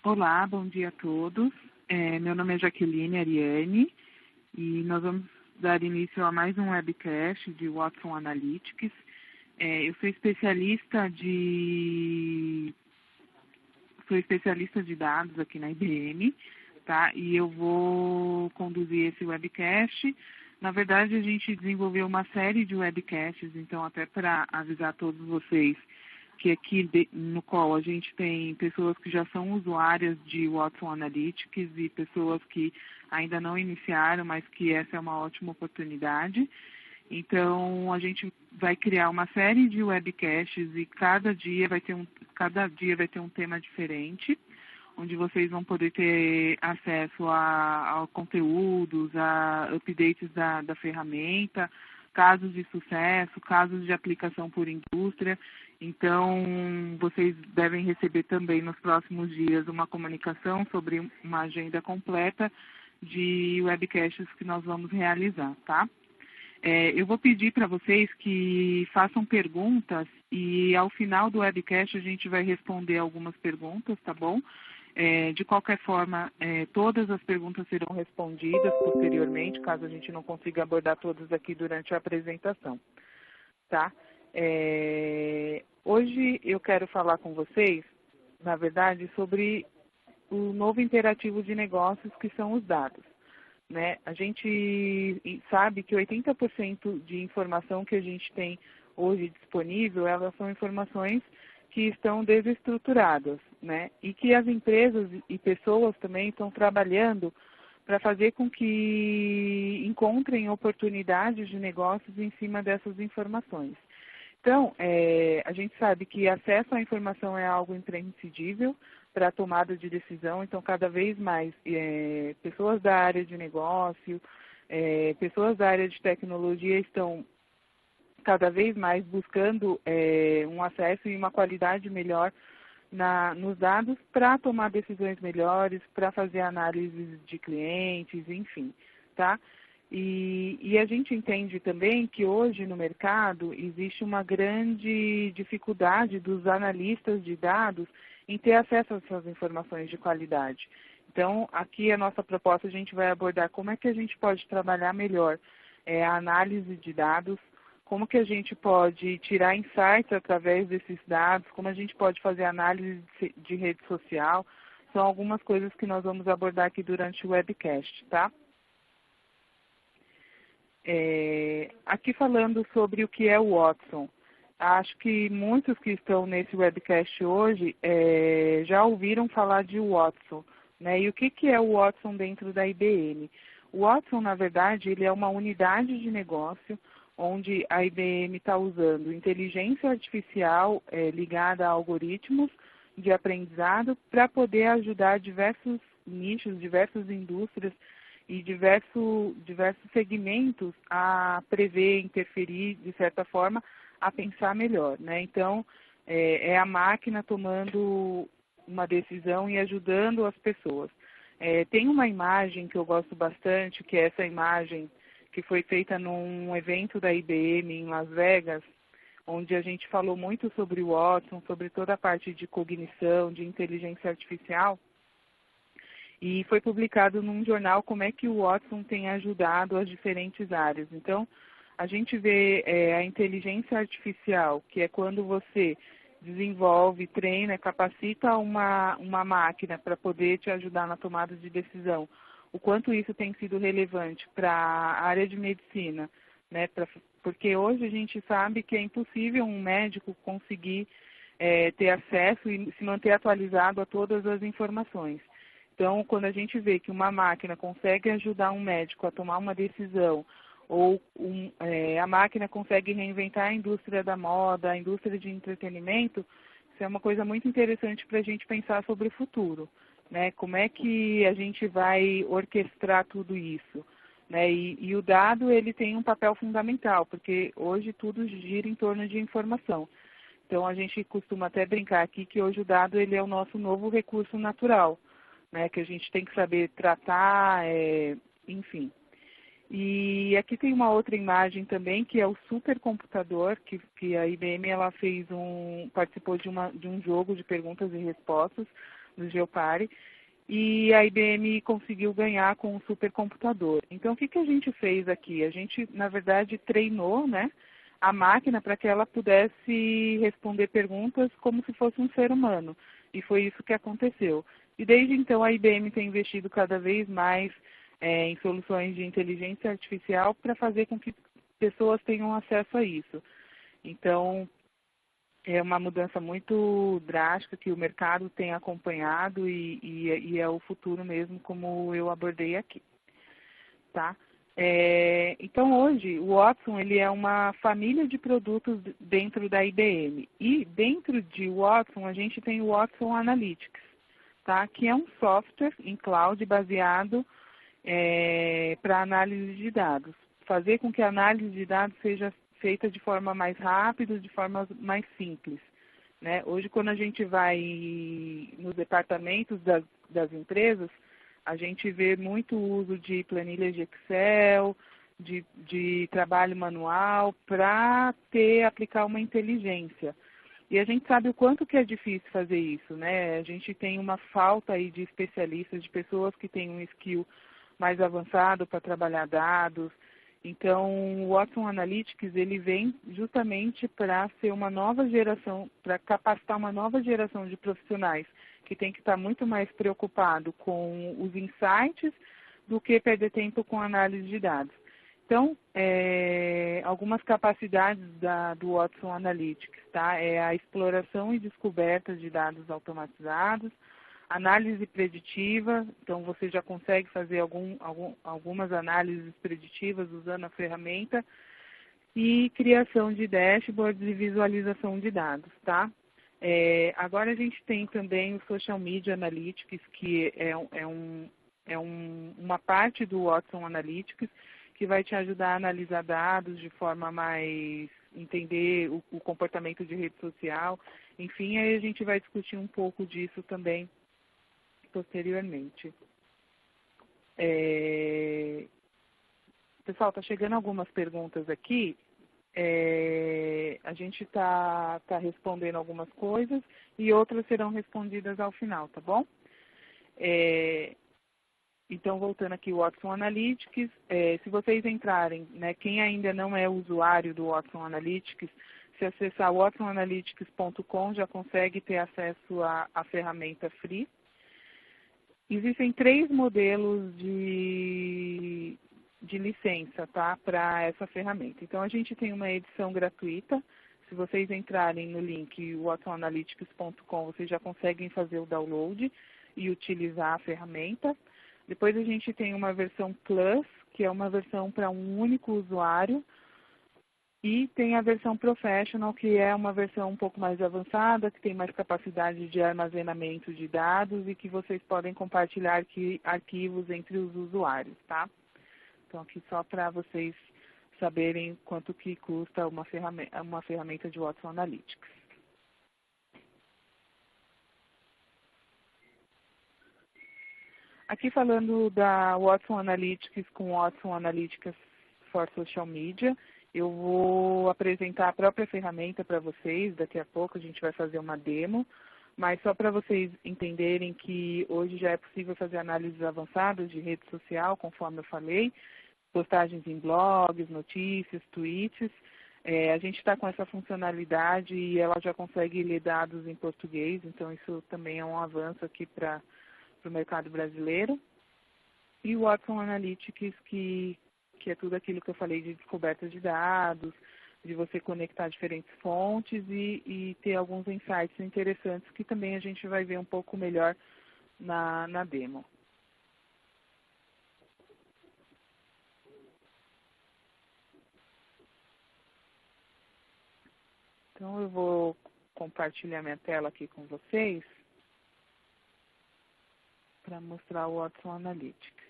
Olá, bom dia a todos. Meu nome é Jaqueline Ariane e nós vamos dar início a mais um webcast de Watson Analytics. Eu sou especialista de dados aqui na IBM, tá? E eu vou conduzir esse webcast. Na verdade, a gente desenvolveu uma série de webcasts, então até para avisar todos vocês que aqui no qual a gente tem pessoas que já são usuárias de Watson Analytics e pessoas que ainda não iniciaram, mas que essa é uma ótima oportunidade. Então, a gente vai criar uma série de webcasts e cada dia vai ter um tema diferente, onde vocês vão poder ter acesso a conteúdos, a updates da ferramenta, casos de sucesso, casos de aplicação por indústria. Então, vocês devem receber também nos próximos dias uma comunicação sobre uma agenda completa de webcasts que nós vamos realizar, tá? Eu vou pedir para vocês que façam perguntas e ao final do webcast a gente vai responder algumas perguntas, tá bom? De qualquer forma, todas as perguntas serão respondidas posteriormente, caso a gente não consiga abordar todas aqui durante a apresentação, tá? Hoje eu quero falar com vocês, na verdade, sobre o novo interativo de negócios que são os dados, né? A gente sabe que 80% de informação que a gente tem hoje disponível, elas são informações que estão desestruturadas, né? E que as empresas e pessoas também estão trabalhando para fazer com que encontrem oportunidades de negócios em cima dessas informações. Então, a gente sabe que acesso à informação é algo imprescindível para a tomada de decisão, então cada vez mais pessoas da área de negócio, pessoas da área de tecnologia estão cada vez mais buscando um acesso e uma qualidade melhor nos dados para tomar decisões melhores, para fazer análises de clientes, enfim, tá? E a gente entende também que hoje no mercado existe uma grande dificuldade dos analistas de dados em ter acesso a essas informações de qualidade. Então, aqui a nossa proposta, a gente vai abordar como é que a gente pode trabalhar melhor a análise de dados, como que a gente pode tirar insights através desses dados, como a gente pode fazer análise de rede social. São algumas coisas que nós vamos abordar aqui durante o webcast, tá? Aqui falando sobre o que é o Watson. Acho que muitos que estão nesse webcast hoje já ouviram falar de Watson, né? E o que é o Watson dentro da IBM? O Watson, na verdade, ele é uma unidade de negócio onde a IBM está usando inteligência artificial ligada a algoritmos de aprendizado para poder ajudar diversos nichos, diversas indústrias e diversos segmentos a prever, interferir, de certa forma, a pensar melhor, né? Então, é a máquina tomando uma decisão e ajudando as pessoas. Tem uma imagem que eu gosto bastante, que é essa imagem que foi feita num evento da IBM em Las Vegas, onde a gente falou muito sobre o Watson, sobre toda a parte de cognição, de inteligência artificial, e foi publicado num jornal como é que o Watson tem ajudado as diferentes áreas. Então, a gente vê a inteligência artificial, que é quando você desenvolve, treina, capacita uma máquina para poder te ajudar na tomada de decisão. O quanto isso tem sido relevante para a área de medicina, né? Porque hoje a gente sabe que é impossível um médico conseguir ter acesso e se manter atualizado a todas as informações. Então, quando a gente vê que uma máquina consegue ajudar um médico a tomar uma decisão, ou a máquina consegue reinventar a indústria da moda, a indústria de entretenimento, isso é uma coisa muito interessante para a gente pensar sobre o futuro, né? Como é que a gente vai orquestrar tudo isso, né? E o dado, ele tem um papel fundamental, porque hoje tudo gira em torno de informação. Então, a gente costuma até brincar aqui que hoje o dado, ele é o nosso novo recurso natural, né? Que a gente tem que saber tratar, enfim. E aqui tem uma outra imagem também, que é o supercomputador, que a IBM ela participou de um jogo de perguntas e respostas, do Geopari, e a IBM conseguiu ganhar com um supercomputador. Então, o que, que a gente fez aqui? A gente, na verdade, treinou, né, a máquina para que ela pudesse responder perguntas como se fosse um ser humano. E foi isso que aconteceu. E desde então a IBM tem investido cada vez mais em soluções de inteligência artificial para fazer com que pessoas tenham acesso a isso. Então, é uma mudança muito drástica que o mercado tem acompanhado e é o futuro mesmo, como eu abordei aqui. Tá? Então, hoje, o Watson ele é uma família de produtos dentro da IBM. E dentro de Watson, a gente tem o Watson Analytics, tá? Que é um software em cloud baseado para análise de dados. Fazer com que a análise de dados seja feita de forma mais rápida, de forma mais simples. Né? Hoje, quando a gente vai nos departamentos das empresas, a gente vê muito uso de planilhas de Excel, de trabalho manual, para aplicar uma inteligência. E a gente sabe o quanto que é difícil fazer isso, né? A gente tem uma falta aí de especialistas, de pessoas que têm um skill mais avançado para trabalhar dados. Então, o Watson Analytics, ele vem justamente para ser uma nova geração, para capacitar uma nova geração de profissionais que tem que estar muito mais preocupado com os insights do que perder tempo com análise de dados. Então, algumas capacidades do Watson Analytics, tá? É a exploração e descoberta de dados automatizados, análise preditiva, então você já consegue fazer algumas análises preditivas usando a ferramenta, e criação de dashboards e visualização de dados, tá? Agora a gente tem também o Social Media Analytics, que uma parte do Watson Analytics, que vai te ajudar a analisar dados de forma mais entender o comportamento de rede social. Enfim, aí a gente vai discutir um pouco disso também posteriormente. Pessoal, está chegando algumas perguntas aqui. A gente está respondendo algumas coisas e outras serão respondidas ao final, tá bom? Então, voltando aqui o Watson Analytics, se vocês entrarem, né, quem ainda não é usuário do Watson Analytics, se acessar watsonanalytics.com já consegue ter acesso à ferramenta free. Existem 3 modelos de licença, tá, para essa ferramenta. Então, a gente tem uma edição gratuita. Se vocês entrarem no link watsonanalytics.com, vocês já conseguem fazer o download e utilizar a ferramenta. Depois a gente tem uma versão Plus, que é uma versão para um único usuário. E tem a versão Professional, que é uma versão um pouco mais avançada, que tem mais capacidade de armazenamento de dados e que vocês podem compartilhar arquivos entre os usuários, tá? Então, aqui só para vocês saberem quanto que custa uma ferramenta de Watson Analytics. Aqui falando da Watson Analytics com Watson Analytics for Social Media, eu vou apresentar a própria ferramenta para vocês, daqui a pouco a gente vai fazer uma demo, mas só para vocês entenderem que hoje já é possível fazer análises avançadas de rede social, conforme eu falei, postagens em blogs, notícias, tweets. A gente está com essa funcionalidade e ela já consegue ler dados em português, então isso também é um avanço aqui para o mercado brasileiro. E o Watson Analytics, que é tudo aquilo que eu falei de descoberta de dados, de você conectar diferentes fontes e ter alguns insights interessantes que também a gente vai ver um pouco melhor na demo. Então, eu vou compartilhar minha tela aqui com vocês para mostrar o Watson Analytics.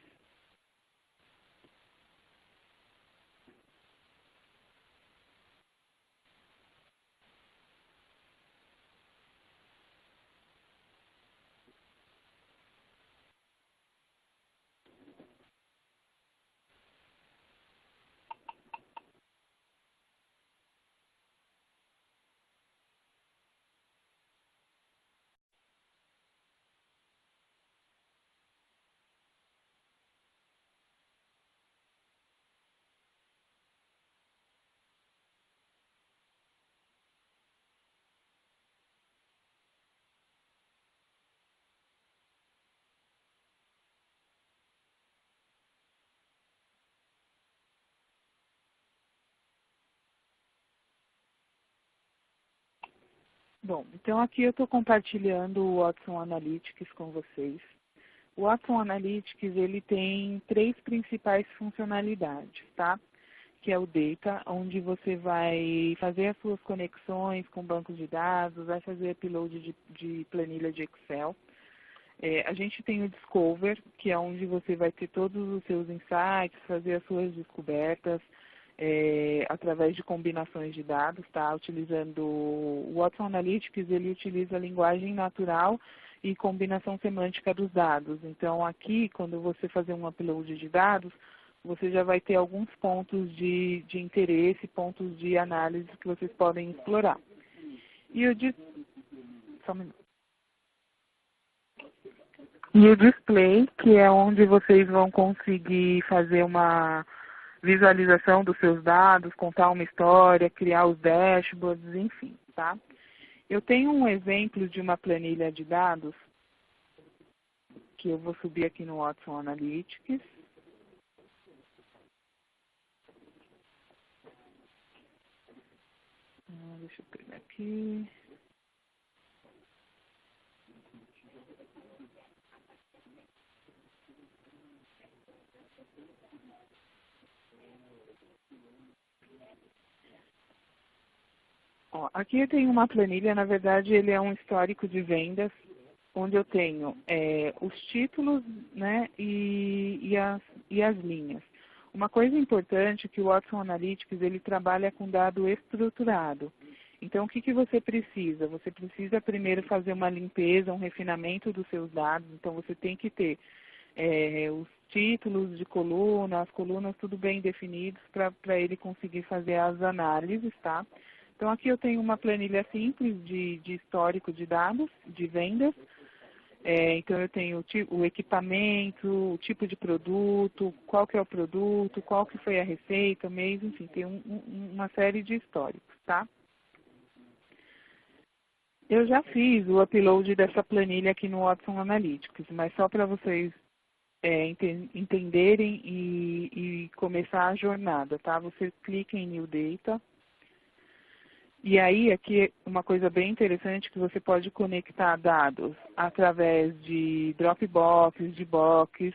Bom, então aqui eu estou compartilhando o Watson Analytics com vocês. O Watson Analytics, ele tem 3 principais funcionalidades, tá? Que é o Data, onde você vai fazer as suas conexões com bancos de dados, vai fazer upload de planilha de Excel. A gente tem o Discover, que é onde você vai ter todos os seus insights, fazer as suas descobertas, através de combinações de dados, tá? Utilizando o Watson Analytics, ele utiliza a linguagem natural e combinação semântica dos dados. Então, aqui, quando você fazer um upload de dados, você já vai ter alguns pontos de interesse, pontos de análise que vocês podem explorar. Só um minuto. E o display, que é onde vocês vão conseguir fazer uma visualização dos seus dados, contar uma história, criar os dashboards, enfim, tá? Eu tenho um exemplo de uma planilha de dados que eu vou subir aqui no Watson Analytics. Deixa eu pegar aqui. Ó, aqui eu tenho uma planilha, na verdade ele é um histórico de vendas, onde eu tenho os títulos, né, e as linhas. Uma coisa importante é que o Watson Analytics ele trabalha com dado estruturado. Então, o que você precisa? Você precisa primeiro fazer uma limpeza, um refinamento dos seus dados. Então, você tem que ter os títulos de coluna, as colunas tudo bem definidos para ele conseguir fazer as análises, tá? Então, aqui eu tenho uma planilha simples de histórico de dados, de vendas. Então, eu tenho o equipamento, o tipo de produto, qual que é o produto, qual que foi a receita, o mês, enfim, tem uma série de históricos, tá? Eu já fiz o upload dessa planilha aqui no Watson Analytics, mas só para vocês entenderem e começar a jornada, tá? Você clica em New Data. E aí, aqui, uma coisa bem interessante que você pode conectar dados através de Dropbox, de Box.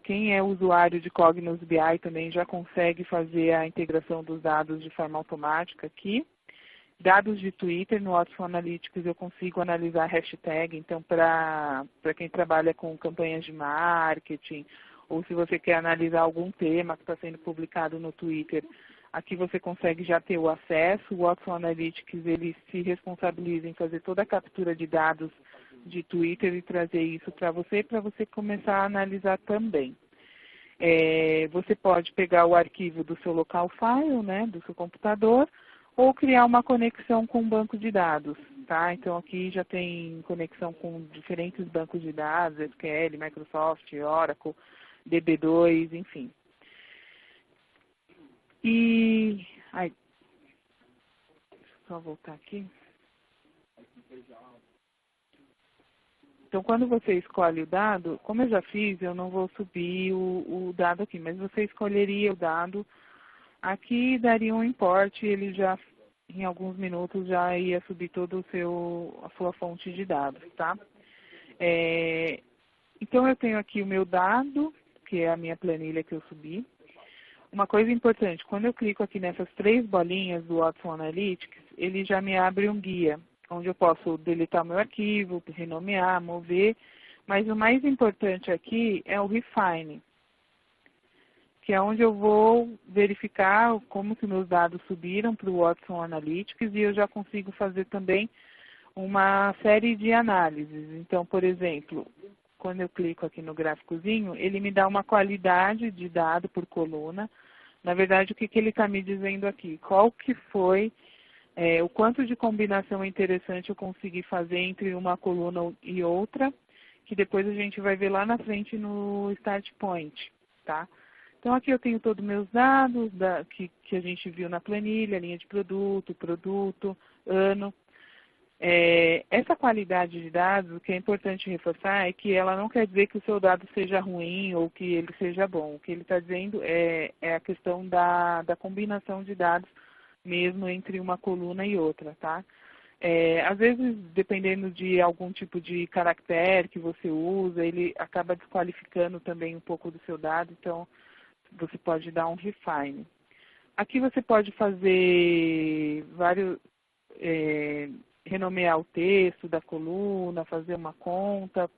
Quem é usuário de Cognos BI também já consegue fazer a integração dos dados de forma automática aqui. Dados de Twitter, no Watson Analytics eu consigo analisar hashtag, então para quem trabalha com campanhas de marketing, ou se você quer analisar algum tema que está sendo publicado no Twitter, aqui você consegue já ter o acesso. O Watson Analytics ele se responsabiliza em fazer toda a captura de dados de Twitter e trazer isso para você começar a analisar também. Você pode pegar o arquivo do seu local file, né, do seu computador, ou criar uma conexão com um banco de dados, tá? Então aqui já tem conexão com diferentes bancos de dados, SQL, Microsoft, Oracle, DB2, enfim. Deixa eu só voltar aqui. Então, quando você escolhe o dado, como eu já fiz, eu não vou subir o dado aqui, mas você escolheria o dado. Aqui daria um import, ele já, em alguns minutos, já ia subir todo a sua fonte de dados, tá? Então, eu tenho aqui o meu dado, que é a minha planilha que eu subi. Uma coisa importante, quando eu clico aqui nessas 3 bolinhas do Watson Analytics, ele já me abre um guia, onde eu posso deletar meu arquivo, renomear, mover, mas o mais importante aqui é o Refine, que é onde eu vou verificar como que meus dados subiram para o Watson Analytics e eu já consigo fazer também uma série de análises. Então, por exemplo, quando eu clico aqui no gráficozinho, ele me dá uma qualidade de dado por coluna. Na verdade, o que ele está me dizendo aqui? Qual que foi, o quanto de combinação interessante eu consegui fazer entre uma coluna e outra, que depois a gente vai ver lá na frente no Start Point, tá? Então, aqui eu tenho todos os meus dados que a gente viu na planilha, linha de produto, ano. Essa qualidade de dados, o que é importante reforçar é que ela não quer dizer que o seu dado seja ruim ou que ele seja bom. O que ele está dizendo é a questão da combinação de dados mesmo entre uma coluna e outra, tá? Às vezes, dependendo de algum tipo de caractere que você usa, ele acaba desqualificando também um pouco do seu dado, então você pode dar um refine. Aqui você pode fazer vários, renomear o texto da coluna, fazer uma conta.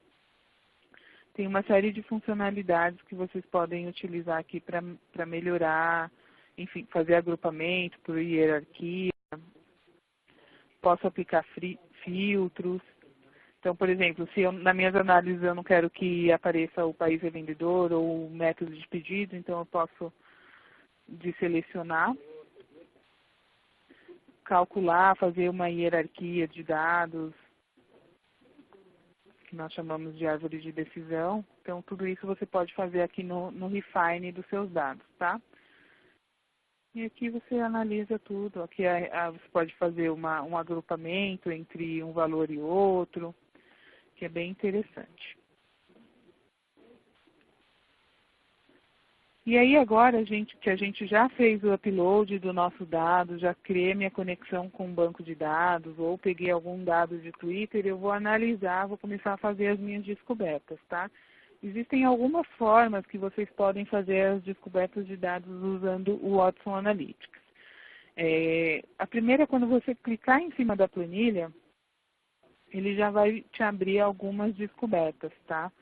Tem uma série de funcionalidades que vocês podem utilizar aqui para melhorar, enfim, fazer agrupamento por hierarquia. Posso aplicar filtros. Então, por exemplo, se nas minhas análises eu não quero que apareça o país revendedor ou o método de pedido, então eu posso selecionar, calcular, fazer uma hierarquia de dados, que nós chamamos de árvore de decisão. Então, tudo isso você pode fazer aqui no refine dos seus dados, tá? E aqui você analisa tudo. Aqui você pode fazer um agrupamento entre um valor e outro, que é bem interessante. E aí agora, que a gente já fez o upload do nosso dado, já criei minha conexão com um banco de dados, ou peguei algum dado de Twitter, eu vou analisar, vou começar a fazer as minhas descobertas, tá? Existem algumas formas que vocês podem fazer as descobertas de dados usando o Watson Analytics. A primeira, quando você clicar em cima da planilha, ele já vai te abrir algumas descobertas, tá?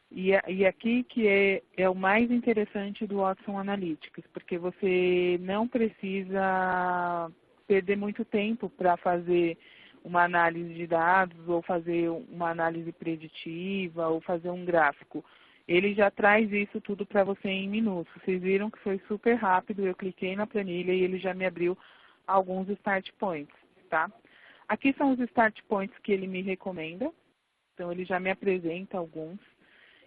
E aqui que é o mais interessante do Watson Analytics, porque você não precisa perder muito tempo para fazer uma análise de dados, ou fazer uma análise preditiva, ou fazer um gráfico. Ele já traz isso tudo para você em minutos. Vocês viram que foi super rápido, eu cliquei na planilha e ele já me abriu alguns start points, tá? Aqui são os start points que ele me recomenda, então ele já me apresenta alguns.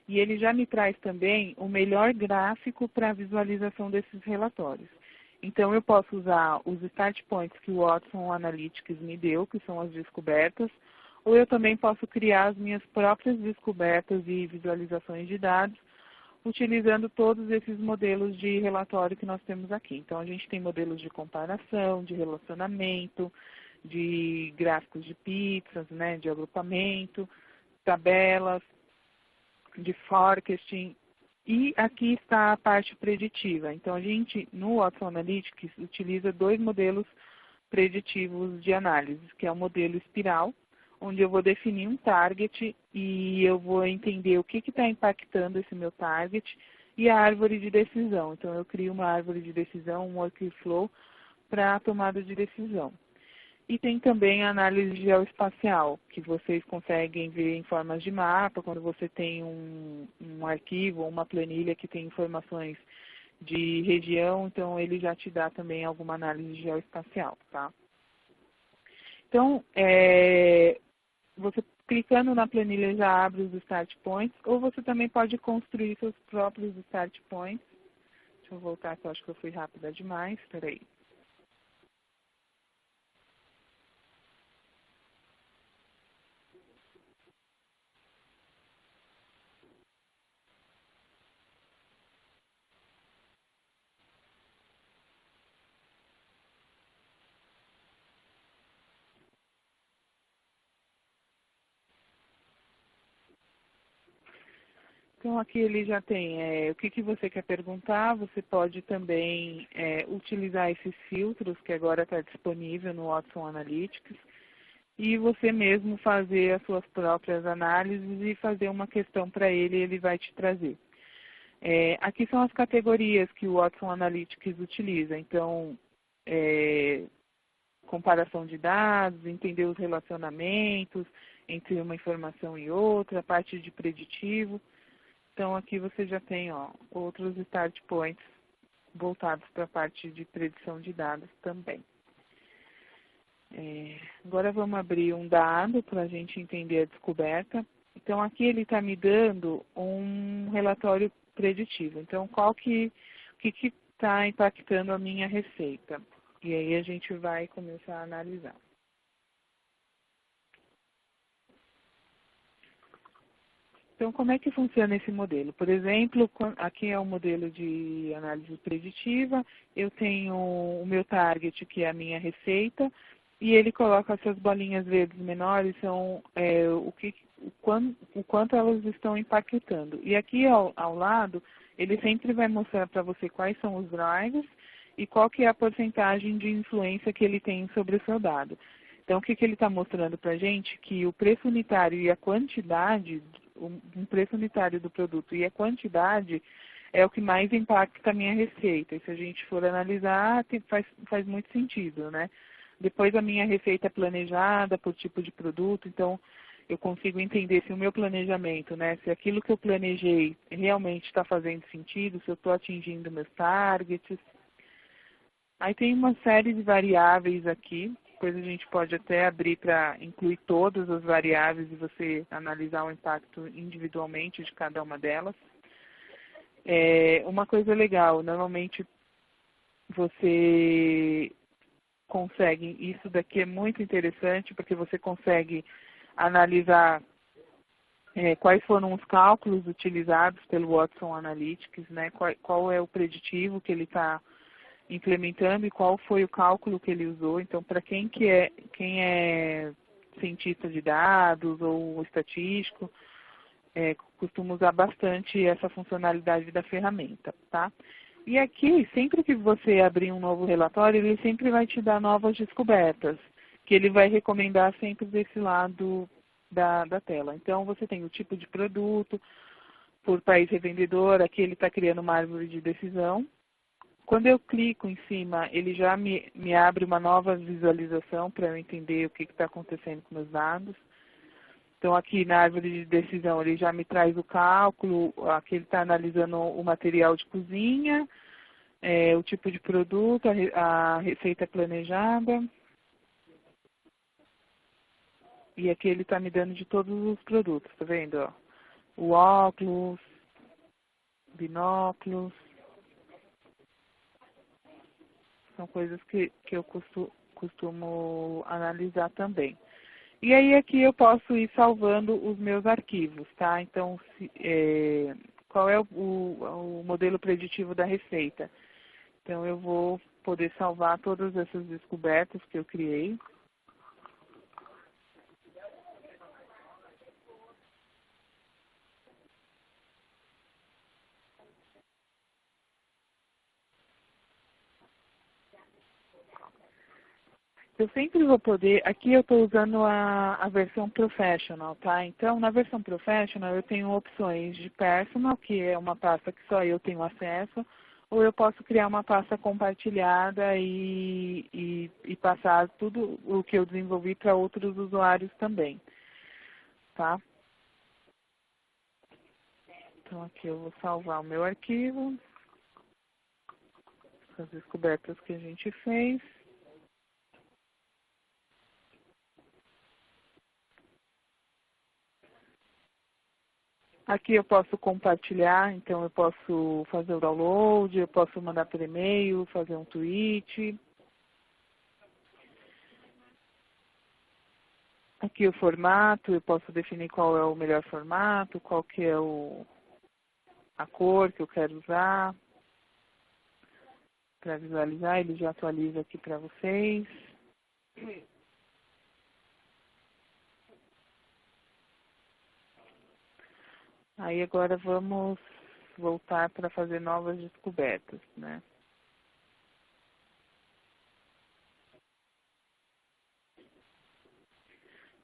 E ele já me traz também o melhor gráfico para a visualização desses relatórios. Então, eu posso usar os start points que o Watson Analytics me deu, que são as descobertas, ou eu também posso criar as minhas próprias descobertas e visualizações de dados, utilizando todos esses modelos de relatório que nós temos aqui. Então, a gente tem modelos de comparação, de relacionamento, de gráficos de pizzas, né, de agrupamento, tabelas, de forecasting, e aqui está a parte preditiva. Então, a gente, no Watson Analytics, utiliza dois modelos preditivos de análise, que é o modelo espiral, onde eu vou definir um target e eu vou entender o que está impactando esse meu target, e a árvore de decisão. Então, eu crio uma árvore de decisão, um workflow para a tomada de decisão. E tem também a análise geoespacial, que vocês conseguem ver em formas de mapa, quando você tem um arquivo ou uma planilha que tem informações de região, então ele já te dá também alguma análise geoespacial, tá? Então, você clicando na planilha já abre os start points, ou você também pode construir seus próprios start points. Deixa eu voltar, que eu acho que eu fui rápida demais, espera aí. Então, aqui ele já tem o que você quer perguntar. Você pode também utilizar esses filtros que agora está disponível no Watson Analytics, e você mesmo fazer as suas próprias análises e fazer uma questão para ele, e ele vai te trazer. Aqui são as categorias que o Watson Analytics utiliza. Então, comparação de dados, entender os relacionamentos entre uma informação e outra, a parte de preditivo. Então, aqui você já tem outros start points voltados para a parte de predição de dados também. Agora vamos abrir um dado para a gente entender a descoberta. Então, aqui ele está me dando um relatório preditivo. Então, o que está impactando a minha receita? E aí a gente vai começar a analisar. Então, como é que funciona esse modelo? Por exemplo, aqui é um modelo de análise preditiva, eu tenho o meu target, que é a minha receita, E ele coloca essas bolinhas verdes menores, são o quanto elas estão empaquetando. E aqui ao lado, ele sempre vai mostrar para você quais são os drivers e qual que é a porcentagem de influência que ele tem sobre o seu dado. Então, o que ele está mostrando para a gente? Que o preço unitário e a quantidade, um preço unitário do produto e a quantidade é o que mais impacta a minha receita. E se a gente for analisar, faz muito sentido, né? Depois a minha receita é planejada por tipo de produto, então eu consigo entender se o meu planejamento, né, se aquilo que eu planejei realmente está fazendo sentido, se eu estou atingindo meus targets. Aí tem uma série de variáveis aqui, depois a gente pode até abrir para incluir todas as variáveis e você analisar o impacto individualmente de cada uma delas. Uma coisa legal, normalmente você consegue, isso daqui é muito interessante, porque você consegue analisar quais foram os cálculos utilizados pelo Watson Analytics, né? Qual é o preditivo que ele está implementando e qual foi o cálculo que ele usou. Então, para quem é cientista de dados ou estatístico, costuma usar bastante essa funcionalidade da ferramenta, tá? E aqui, sempre que você abrir um novo relatório, ele sempre vai te dar novas descobertas, que ele vai recomendar sempre desse lado da tela. Então, você tem o tipo de produto, por país revendedor, aqui ele está criando uma árvore de decisão. Quando eu clico em cima, ele já me abre uma nova visualização para eu entender o que está acontecendo com meus dados. Então, aqui na árvore de decisão, ele já me traz o cálculo, aqui ele está analisando o material de cozinha, o tipo de produto, a receita planejada. E aqui ele está me dando de todos os produtos, tá vendo? Ó? O óculos, binóculos. São coisas que eu costumo analisar também. E aí aqui eu posso ir salvando os meus arquivos, tá? Então, qual é o modelo preditivo da receita? Então, eu vou poder salvar todas essas descobertas que eu criei. Eu sempre vou poder, aqui eu estou usando a versão Professional, tá? Então, na versão Professional eu tenho opções de Personal, que é uma pasta que só eu tenho acesso, ou eu posso criar uma pasta compartilhada e passar tudo o que eu desenvolvi para outros usuários também, tá? Então, aqui eu vou salvar o meu arquivo, as descobertas que a gente fez. Aqui eu posso compartilhar, então eu posso fazer o download, eu posso mandar por e-mail, fazer um tweet. Aqui o formato, eu posso definir qual é o melhor formato, qual que é a cor que eu quero usar para visualizar, ele já atualiza aqui para vocês. Aí agora vamos voltar para fazer novas descobertas, né?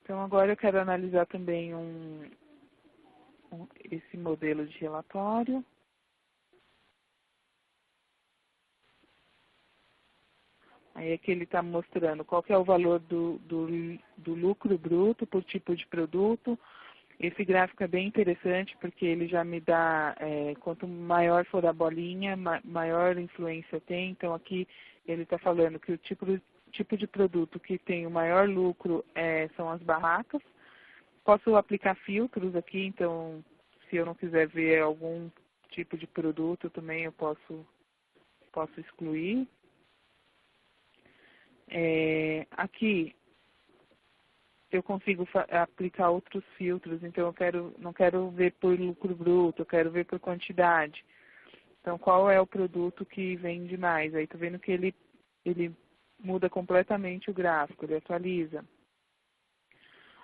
Então agora eu quero analisar também esse modelo de relatório. Aí aqui ele está mostrando qual que é o valor do lucro bruto por tipo de produto. Esse gráfico é bem interessante porque ele já me dá, quanto maior for a bolinha, maior influência tem. Então aqui ele está falando que o tipo de produto que tem o maior lucro são as barracas. Posso aplicar filtros aqui, então se eu não quiser ver algum tipo de produto também eu posso excluir. Aqui eu consigo aplicar outros filtros, então eu não quero ver por lucro bruto, eu quero ver por quantidade. Então, qual é o produto que vende mais? Aí, tô vendo que ele muda completamente o gráfico, ele atualiza.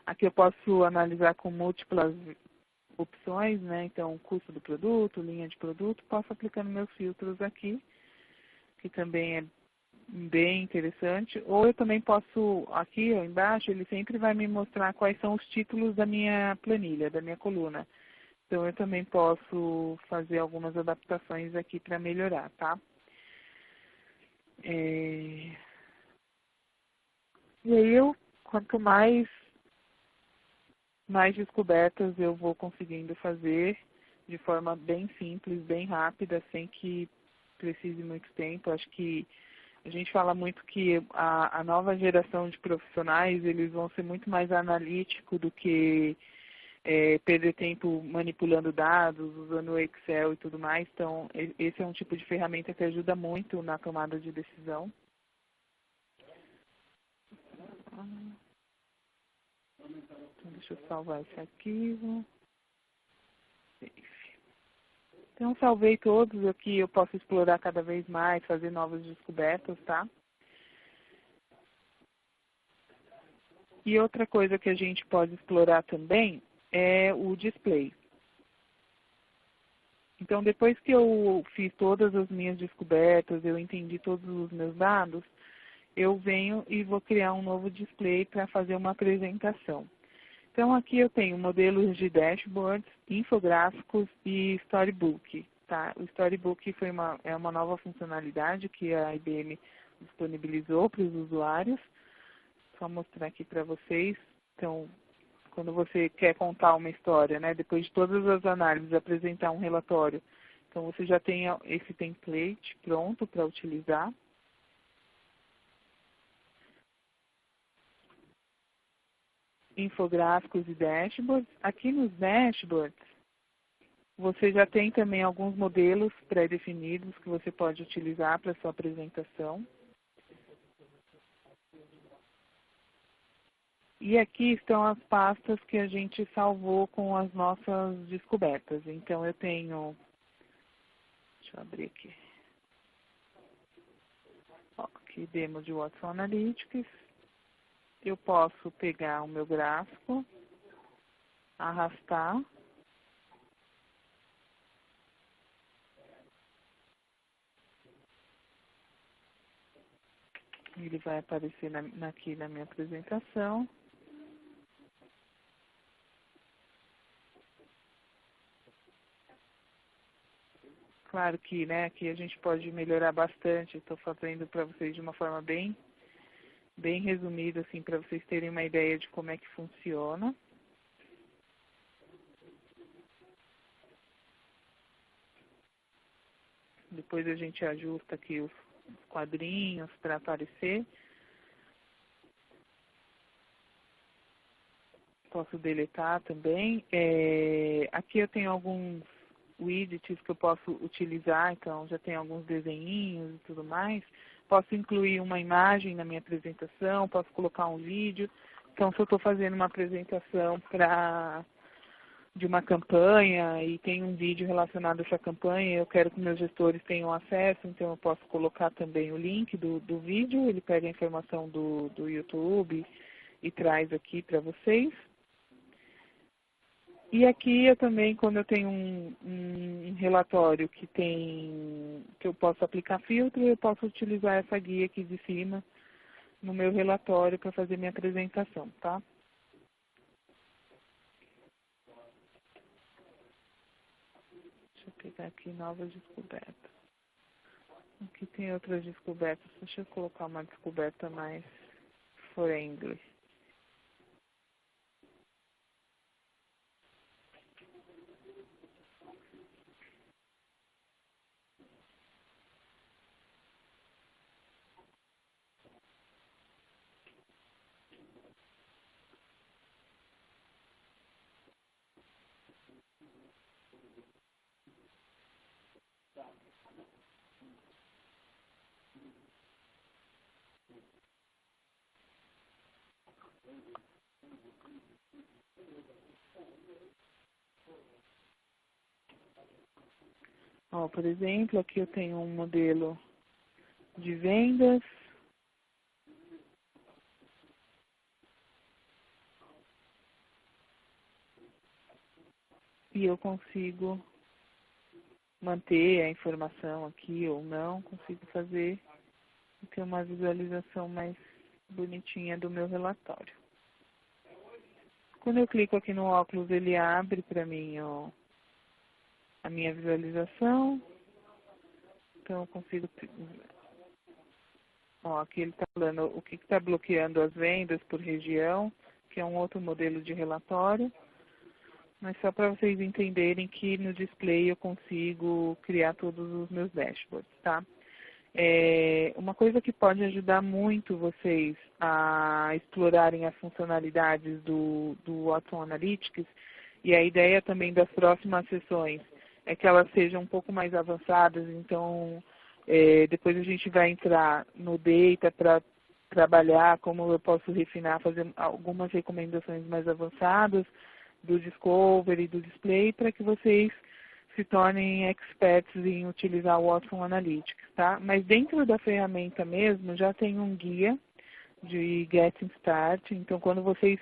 Aqui eu posso analisar com múltiplas opções, né? Então, custo do produto, linha de produto, posso aplicando meus filtros aqui, que também é bem interessante. Ou eu também posso, aqui ó, embaixo, ele sempre vai me mostrar quais são os títulos da minha planilha, da minha coluna. Então, eu também posso fazer algumas adaptações aqui para melhorar, tá? E aí, quanto mais descobertas eu vou conseguindo fazer de forma bem simples, bem rápida, sem que precise muito tempo. Acho que a gente fala muito que a nova geração de profissionais, eles vão ser muito mais analíticos do que perder tempo manipulando dados, usando o Excel e tudo mais. Então, esse é um tipo de ferramenta que ajuda muito na tomada de decisão. Então, deixa eu salvar esse arquivo. Então, salvei todos aqui, eu posso explorar cada vez mais, fazer novas descobertas, tá? E outra coisa que a gente pode explorar também é o display. Então, depois que eu fiz todas as minhas descobertas, eu entendi todos os meus dados, eu venho e vou criar um novo display para fazer uma apresentação. Então, aqui eu tenho modelos de dashboards, infográficos e storybook. Tá? O storybook é uma nova funcionalidade que a IBM disponibilizou para os usuários. Só mostrar aqui para vocês. Então, quando você quer contar uma história, né, depois de todas as análises, apresentar um relatório, então você já tem esse template pronto para utilizar. Infográficos e dashboards. Aqui nos dashboards, você já tem também alguns modelos pré-definidos que você pode utilizar para sua apresentação. E aqui estão as pastas que a gente salvou com as nossas descobertas. Então, eu tenho... Deixa eu abrir aqui. Ó, aqui, demo de Watson Analytics. Eu posso pegar o meu gráfico, arrastar. Ele vai aparecer aqui na minha apresentação. Claro que, né, aqui a gente pode melhorar bastante. Estou fazendo para vocês de uma forma bem resumida, assim, para vocês terem uma ideia de como é que funciona. Depois a gente ajusta aqui os quadrinhos para aparecer. Posso deletar também. Aqui eu tenho alguns widgets que eu posso utilizar, então já tem alguns desenhinhos e tudo mais. Posso incluir uma imagem na minha apresentação, posso colocar um vídeo. Então, se eu estou fazendo uma apresentação de uma campanha e tem um vídeo relacionado a essa campanha, eu quero que meus gestores tenham acesso, então eu posso colocar também o link do vídeo, ele pega a informação do YouTube e traz aqui para vocês. E aqui eu também, quando eu tenho um relatório que eu posso aplicar filtro, eu posso utilizar essa guia aqui de cima no meu relatório para fazer minha apresentação, tá? Deixa eu pegar aqui novas descobertas. Aqui tem outras descobertas. Deixa eu colocar uma descoberta mais friendly. Ó, por exemplo, aqui eu tenho um modelo de vendas. e eu consigo manter a informação aqui ou não, consigo ter uma visualização mais bonitinha do meu relatório. Quando eu clico aqui no óculos, ele abre para mim a minha visualização. Então eu consigo... aqui ele está falando o que está bloqueando as vendas por região, que é um outro modelo de relatório. Mas só para vocês entenderem que no display eu consigo criar todos os meus dashboards, tá? Uma coisa que pode ajudar muito vocês a explorarem as funcionalidades do Watson Analytics, e a ideia também das próximas sessões é que elas sejam um pouco mais avançadas, então depois a gente vai entrar no Data para trabalhar como eu posso refinar, fazer algumas recomendações mais avançadas do Discovery, do Display, para que vocês se tornem experts em utilizar o Watson Analytics, tá? Mas dentro da ferramenta mesmo, já tem um guia de Getting Start, então quando vocês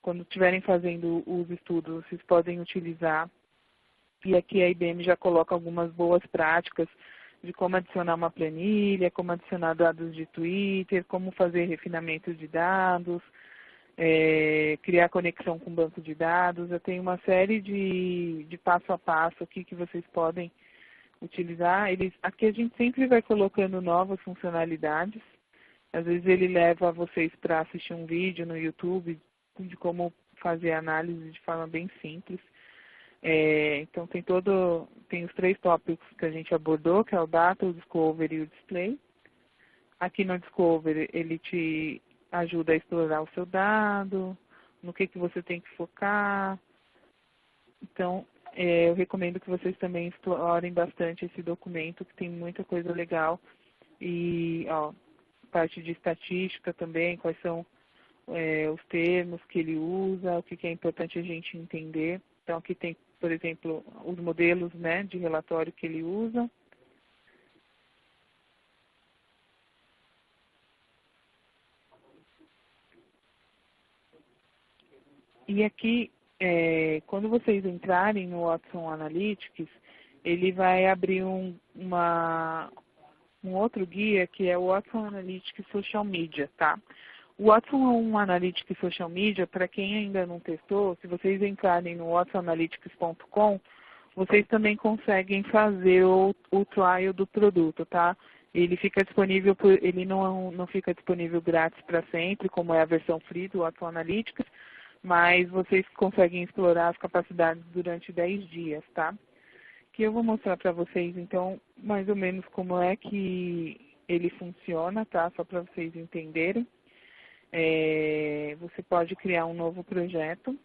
quando estiverem fazendo os estudos, vocês podem utilizar, e aqui a IBM já coloca algumas boas práticas de como adicionar uma planilha, como adicionar dados de Twitter, como fazer refinamento de dados, criar conexão com banco de dados. Eu tenho uma série de passo a passo aqui que vocês podem utilizar. Aqui a gente sempre vai colocando novas funcionalidades. Às vezes ele leva vocês para assistir um vídeo no YouTube de como fazer análise de forma bem simples. Então tem os 3 tópicos que a gente abordou, que é o Data, o Discovery e o Display. Aqui no Discovery ele te ajuda a explorar o seu dado, no que você tem que focar. Então, eu recomendo que vocês também explorem bastante esse documento, que tem muita coisa legal. E parte de estatística também, quais são os termos que ele usa, o que é importante a gente entender. Então, aqui tem, por exemplo, os modelos, né, de relatório que ele usa. E aqui, quando vocês entrarem no Watson Analytics, ele vai abrir um outro guia que é o Watson Analytics Social Media, tá? O Watson Analytics Social Media, para quem ainda não testou, se vocês entrarem no watsonanalytics.com, vocês também conseguem fazer o trial do produto, tá? Ele fica disponível, ele não fica disponível grátis para sempre, como é a versão free do Watson Analytics, mas vocês conseguem explorar as capacidades durante 10 dias, tá? Que eu vou mostrar para vocês, então, mais ou menos como é que ele funciona, tá? Só para vocês entenderem. Você pode criar um novo projeto.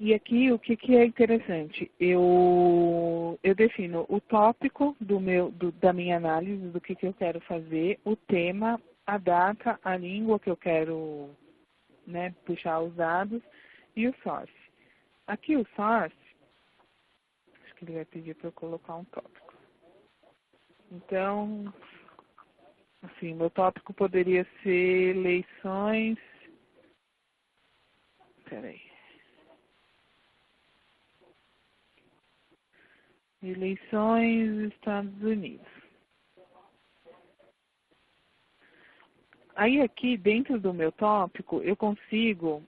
E aqui o que é interessante? Eu defino o tópico da minha análise, do que eu quero fazer, o tema, a data, a língua que eu quero, né, puxar os dados e o source. Aqui o source, acho que ele vai pedir para eu colocar um tópico. Então, assim, meu tópico poderia ser eleições. Peraí. Eleições Estados Unidos. Aí aqui, dentro do meu tópico, eu consigo,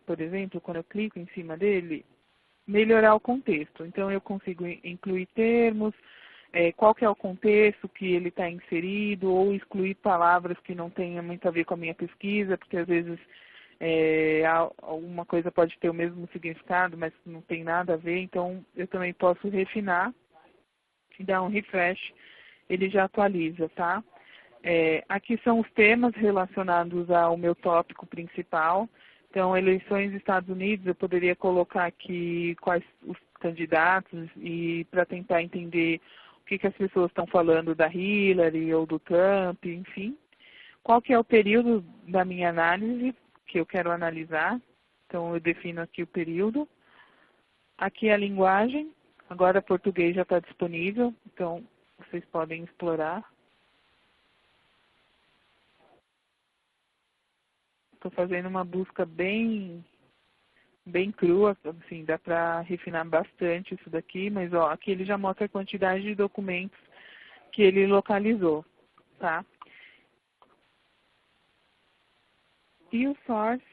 por exemplo, quando eu clico em cima dele, melhorar o contexto. Então, eu consigo incluir termos, qual que é o contexto que ele está inserido, ou excluir palavras que não tenham muito a ver com a minha pesquisa, porque às vezes alguma coisa pode ter o mesmo significado, mas não tem nada a ver. Então, eu também posso refinar e dar um refresh, ele já atualiza, tá? Aqui são os temas relacionados ao meu tópico principal. Então, eleições dos Estados Unidos, eu poderia colocar aqui quais os candidatos e para tentar entender o que as pessoas estão falando da Hillary ou do Trump, enfim. Qual que é o período da minha análise, que eu quero analisar. Então, eu defino aqui o período. Aqui a linguagem. Agora, português já está disponível, então vocês podem explorar. Estou fazendo uma busca bem crua, assim, dá para refinar bastante isso daqui, mas ó, aqui ele já mostra a quantidade de documentos que ele localizou, tá? E o source,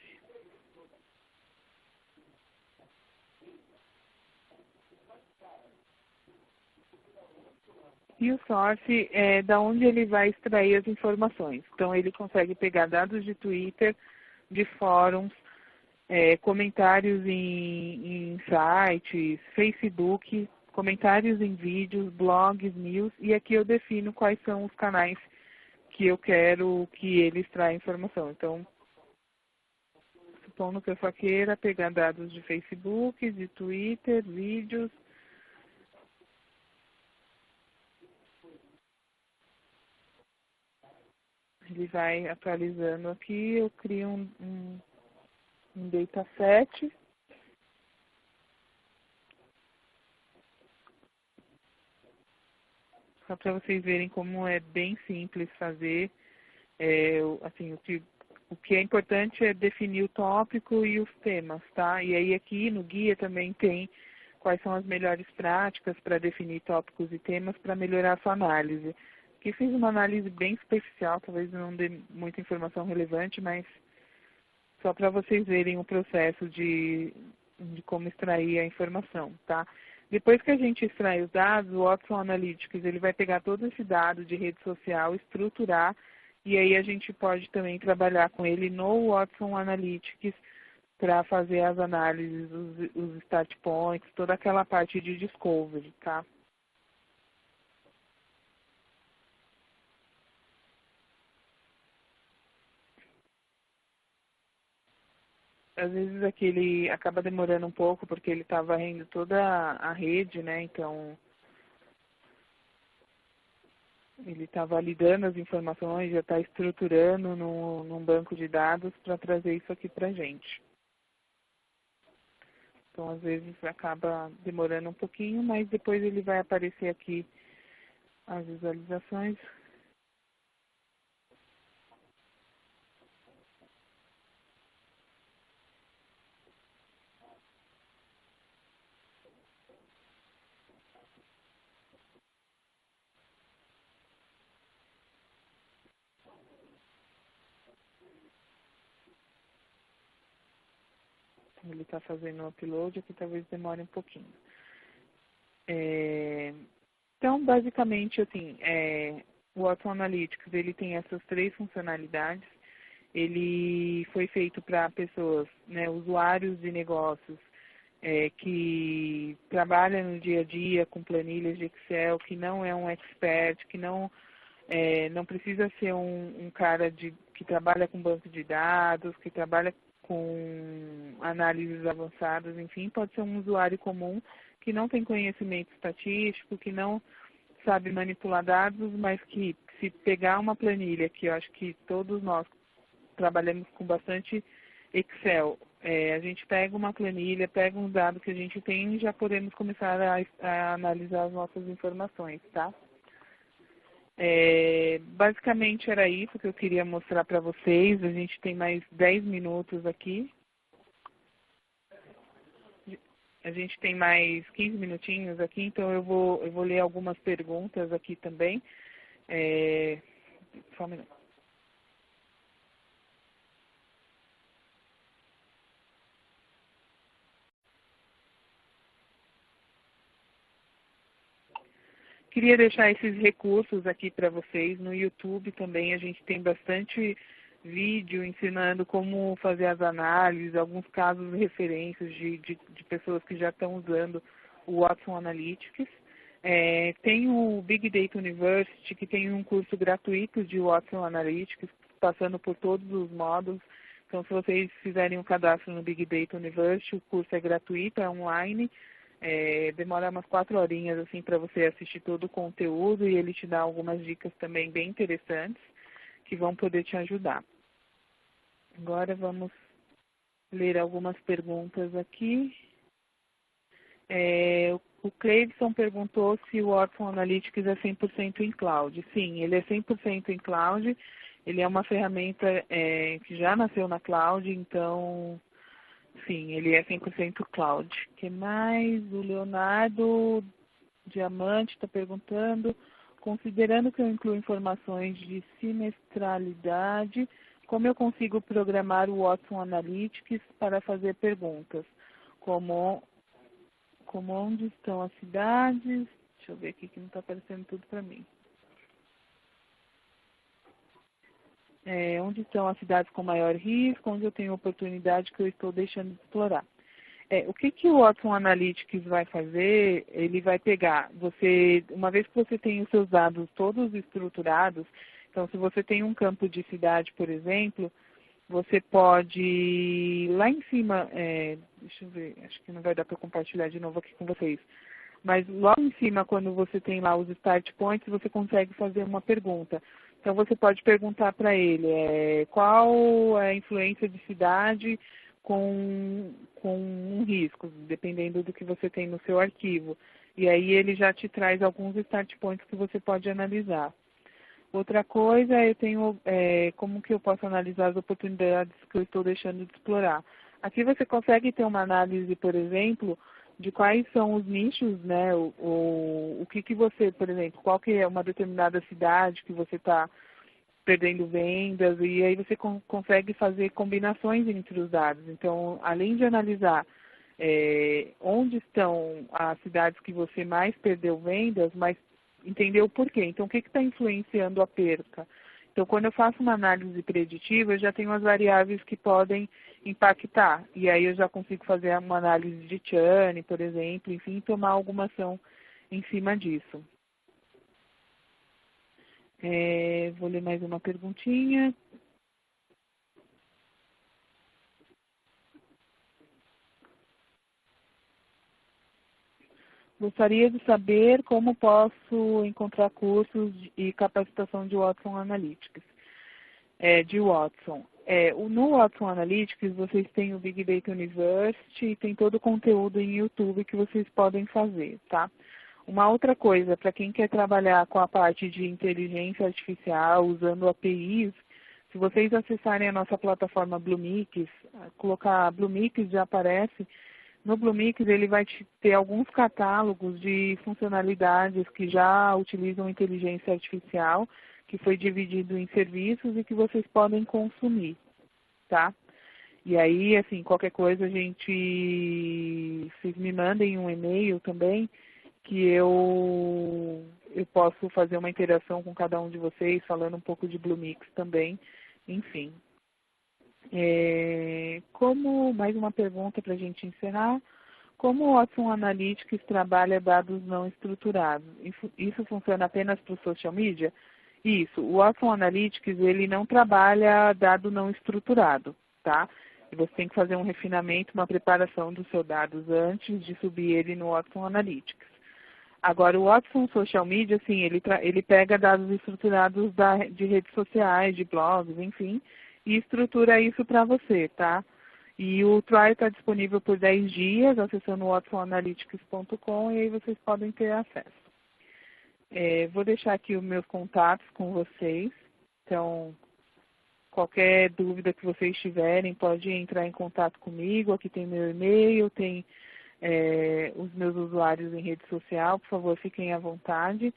é da onde ele vai extrair as informações. Então ele consegue pegar dados de Twitter, de fóruns, comentários em sites, Facebook, comentários em vídeos, blogs, news, e aqui eu defino quais são os canais que eu quero que ele extraia informação. Então, supondo que eu só queira pegar dados de Facebook, de Twitter, vídeos, ele vai atualizando aqui, eu crio um dataset. Só para vocês verem como é bem simples fazer. Assim, o que é importante é definir o tópico e os temas, tá? E aí aqui no guia também tem quais são as melhores práticas para definir tópicos e temas para melhorar a sua análise. Aqui fiz uma análise bem superficial, talvez não dê muita informação relevante, mas só para vocês verem o processo de como extrair a informação, tá? Depois que a gente extrai os dados, o Watson Analytics ele vai pegar todo esse dado de rede social, estruturar, e aí a gente pode também trabalhar com ele no Watson Analytics para fazer as análises, os start points, toda aquela parte de discovery, tá? Às vezes aqui ele acaba demorando um pouco porque ele está varrendo toda a rede, né? Então ele está validando as informações, já está estruturando num banco de dados para trazer isso aqui para a gente. Então às vezes acaba demorando um pouquinho, mas depois ele vai aparecer aqui as visualizações. Ele está fazendo o upload, aqui talvez demore um pouquinho. Então, basicamente, assim, o Watson Analytics ele tem essas três funcionalidades. Ele foi feito para pessoas, né, usuários de negócios que trabalham no dia a dia com planilhas de Excel, que não é um expert, que não precisa ser um cara que trabalha com banco de dados, que trabalha com análises avançadas, enfim, pode ser um usuário comum que não tem conhecimento estatístico, que não sabe manipular dados, mas que se pegar uma planilha, que eu acho que todos nós trabalhamos com bastante Excel, a gente pega uma planilha, pega um dado que a gente tem e já podemos começar a analisar as nossas informações, tá? Basicamente era isso que eu queria mostrar para vocês. A gente tem mais 10 minutos aqui. A gente tem mais 15 minutinhos aqui, então eu vou ler algumas perguntas aqui também. Só um minuto. Queria deixar esses recursos aqui para vocês. No YouTube também a gente tem bastante vídeo ensinando como fazer as análises, alguns casos de referências de pessoas que já estão usando o Watson Analytics. Tem o Big Data University, que tem um curso gratuito de Watson Analytics, passando por todos os módulos. Então, se vocês fizerem um cadastro no Big Data University, o curso é gratuito, é online. Demora umas 4 horinhas assim, para você assistir todo o conteúdo e ele te dá algumas dicas também bem interessantes que vão poder te ajudar. Agora vamos ler algumas perguntas aqui. O Cleidson perguntou se o Watson Analytics é 100% em cloud. Sim, ele é 100% em cloud. Ele é uma ferramenta que já nasceu na cloud, então, sim, ele é 100% cloud. O que mais? O Leonardo Diamante está perguntando, considerando que eu incluo informações de simestralidade, como eu consigo programar o Watson Analytics para fazer perguntas? Como onde estão as cidades? Deixa eu ver aqui que não está aparecendo tudo para mim. Onde estão as cidades com maior risco, onde eu tenho oportunidade que eu estou deixando de explorar. O que o Watson Analytics vai fazer? Ele vai pegar, uma vez que você tem os seus dados todos estruturados, então se você tem um campo de cidade, por exemplo, você pode, lá em cima, deixa eu ver, acho que não vai dar para compartilhar de novo aqui com vocês, mas logo em cima, quando você tem lá os start points, você consegue fazer uma pergunta. Então você pode perguntar para ele qual é a influência de cidade com um risco, dependendo do que você tem no seu arquivo. E aí ele já te traz alguns start points que você pode analisar. Outra coisa, eu tenho como que eu posso analisar as oportunidades que eu estou deixando de explorar. Aqui você consegue ter uma análise, por exemplo, de quais são os nichos, né? O que você, por exemplo, qual que é uma determinada cidade que você está perdendo vendas, e aí você consegue fazer combinações entre os dados. Então, além de analisar onde estão as cidades que você mais perdeu vendas, mas entender o porquê. Então, o que está influenciando a perca? Então, quando eu faço uma análise preditiva, eu já tenho as variáveis que podem impactar. E aí eu já consigo fazer uma análise de churn, por exemplo, enfim, tomar alguma ação em cima disso. Vou ler mais uma perguntinha. Gostaria de saber como posso encontrar cursos e capacitação de Watson Analytics. De Watson. No Watson Analytics, vocês têm o Big Data University e tem todo o conteúdo em YouTube que vocês podem fazer, tá? Uma outra coisa, para quem quer trabalhar com a parte de inteligência artificial, usando APIs, se vocês acessarem a nossa plataforma Bluemix, colocar Bluemix já aparece. No Bluemix ele vai ter alguns catálogos de funcionalidades que já utilizam inteligência artificial, que foi dividido em serviços e que vocês podem consumir, tá? E aí, assim, qualquer coisa vocês me mandem um e-mail também, que eu posso fazer uma interação com cada um de vocês, falando um pouco de Bluemix também, enfim. Mais uma pergunta para a gente encerrar. Como o Watson Analytics trabalha dados não estruturados? Isso funciona apenas para o social media? Isso. O Watson Analytics, ele não trabalha dado não estruturado, tá? E você tem que fazer um refinamento, uma preparação dos seus dados antes de subir ele no Watson Analytics. Agora, o Watson Social Media, sim, ele pega dados estruturados de redes sociais, de blogs, enfim, e estrutura isso para você, tá? E o trial está disponível por 10 dias, acessando watsonanalytics.com, e aí vocês podem ter acesso. Vou deixar aqui os meus contatos com vocês. Então, qualquer dúvida que vocês tiverem, pode entrar em contato comigo. Aqui tem meu e-mail, tem os meus usuários em rede social. Por favor, fiquem à vontade.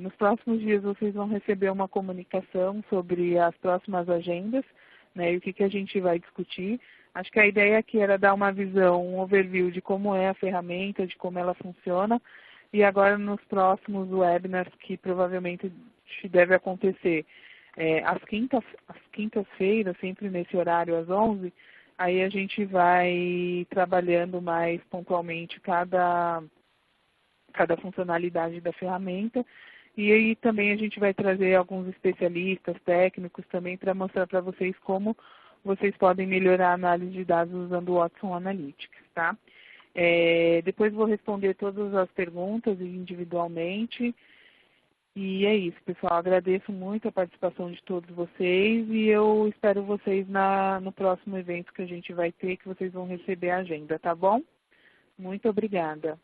Nos próximos dias vocês vão receber uma comunicação sobre as próximas agendas, né, e o que a gente vai discutir. Acho que a ideia aqui era dar uma visão, um overview de como é a ferramenta, de como ela funciona. E agora nos próximos webinars, que provavelmente deve acontecer às quintas-feiras, sempre nesse horário às 11, aí a gente vai trabalhando mais pontualmente cada funcionalidade da ferramenta. E aí também a gente vai trazer alguns especialistas técnicos também para mostrar para vocês como vocês podem melhorar a análise de dados usando o Watson Analytics, tá? Depois vou responder todas as perguntas individualmente. E é isso, pessoal. Agradeço muito a participação de todos vocês e eu espero vocês no próximo evento que a gente vai ter, que vocês vão receber a agenda, tá bom? Muito obrigada.